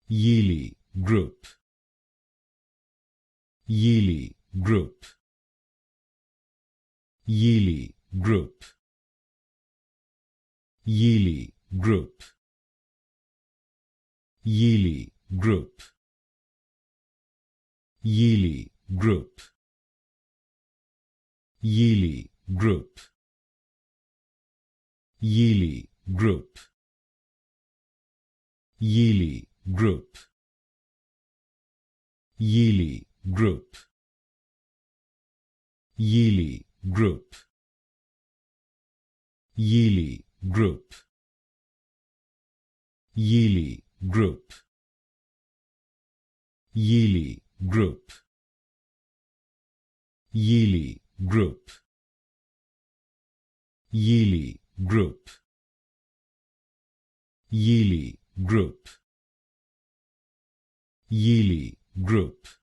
Yili Group. Yili Group. Yili Group. Yili Group. Yili Group. Yili Group. Yili Group. Yili Group. Yili Group. Yili Group. Yili Group. Yili Group. Yili Group. Yili Group. Yili Group. Yili Group. Yili Group. Yili Group.